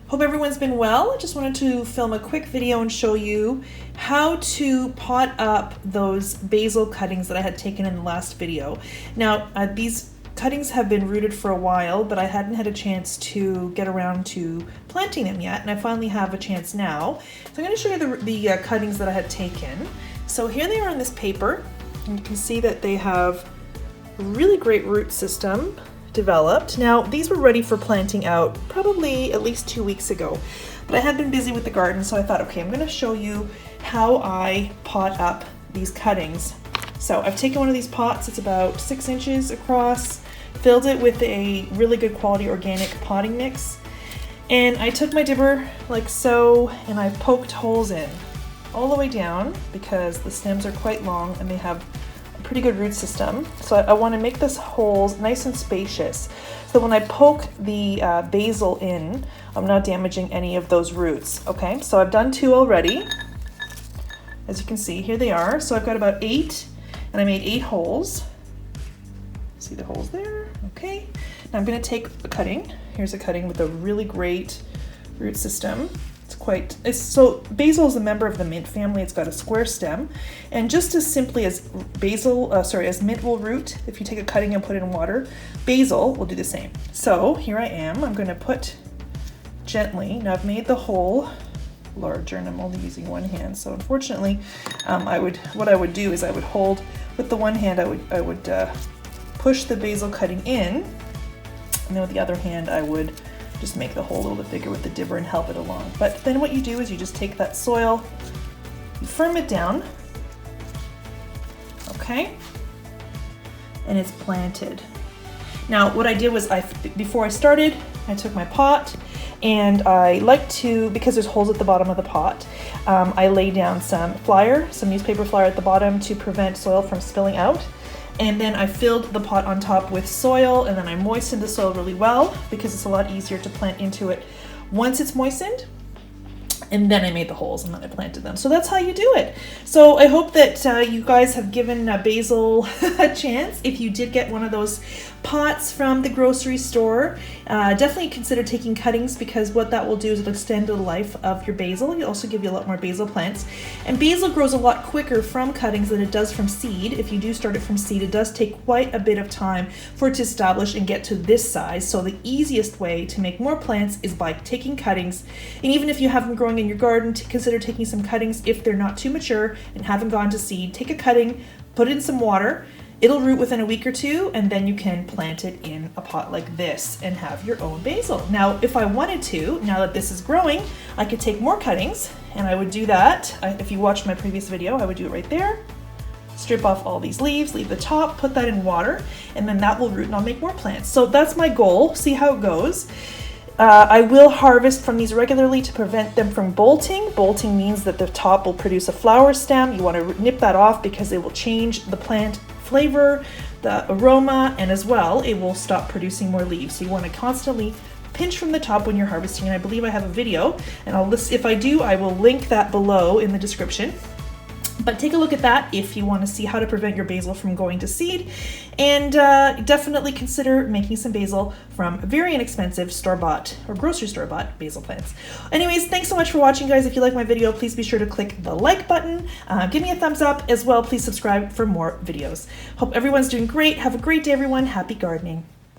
Hope everyone's been well. I just wanted to film a quick video and show you how to pot up those basil cuttings that I had taken in the last video. Now, these cuttings have been rooted for a while, but I hadn't had a chance to get around to planting them yet, and I finally have a chance now. So I'm going to show you the cuttings that I had taken. So here they are on this paper, and you can see that they have a really great root system developed. Now, these were ready for planting out probably at least 2 weeks ago, but I had been busy with the garden, so I thought, okay, I'm going to show you how I pot up these cuttings. So I've taken one of these pots, it's about 6 inches across, filled it with a really good quality organic potting mix, and I took my dibber like so, and I poked holes in all the way down because the stems are quite long and they have pretty good root system. So I want to make this holes nice and spacious so when I poke the basil in, I'm not damaging any of those roots. Okay, so I've done 2 already. As you can see, here they are. So I've got about 8, and I made 8 holes. See the holes there? Okay. Now I'm going to take a cutting. Here's a cutting with a really great root system. So basil is a member of the mint family. It's got a square stem, and just as simply as as mint will root if you take a cutting and put it in water, basil will do the same. So here I am. I'm going to put gently. Now I've made the hole larger, and I'm only using one hand. So unfortunately, what I would do is I would hold with the one hand. I would push the basil cutting in, and then with the other hand I would just make the hole a little bit bigger with the dibber and help it along. But then what you do is you just take that soil, you firm it down, okay, and it's planted. Now what I did was before I started, I took my pot, and I like to, because there's holes at the bottom of the pot, I lay down some newspaper flyer at the bottom to prevent soil from spilling out. And then I filled the pot on top with soil, and then I moistened the soil really well because it's a lot easier to plant into it once it's moistened. And then I made the holes and then I planted them. So that's how you do it. So I hope that you guys have given basil a chance. If you did get one of those pots from the grocery store, definitely consider taking cuttings, because what that will do is it'll extend the life of your basil. It'll also give you a lot more basil plants. And basil grows a lot quicker from cuttings than it does from seed. If you do start it from seed, it does take quite a bit of time for it to establish and get to this size. So the easiest way to make more plants is by taking cuttings. And even if you have them growing in your garden, to consider taking some cuttings if they're not too mature and haven't gone to seed. Take a cutting, put it in some water, it'll root within a week or 2, and then you can plant it in a pot like this and have your own basil. Now, if I wanted to, now that this is growing, I could take more cuttings, and I would do that. If you watched my previous video, I would do it right there. Strip off all these leaves, leave the top, put that in water, and then that will root and I'll make more plants. So that's my goal. See how it goes. I will harvest from these regularly to prevent them from bolting. Bolting means that the top will produce a flower stem. You want to nip that off because it will change the plant flavor, the aroma, and as well, it will stop producing more leaves. So you want to constantly pinch from the top when you're harvesting. And I believe I have a video, and if I do, I will link that below in the description. But take a look at that if you want to see how to prevent your basil from going to seed. And definitely consider making some basil from very inexpensive store-bought or grocery store-bought basil plants. Anyways, thanks so much for watching, guys. If you like my video, please be sure to click the like button. Give me a thumbs up as well. Please subscribe for more videos. Hope everyone's doing great. Have a great day, everyone. Happy gardening.